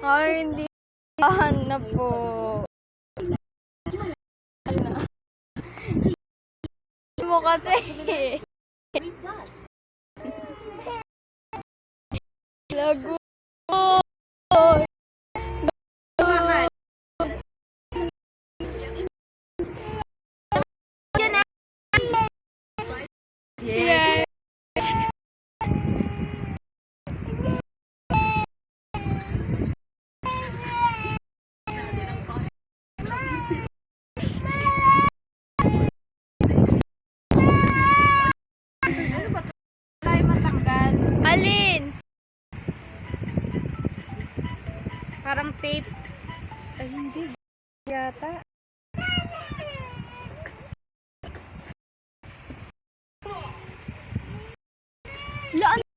Ay, hindi. Hanap po. Mo kasi. Lago. Yes. Tayo matanggal. Alin? Parang tape. Ay, hindi. Yata. Laan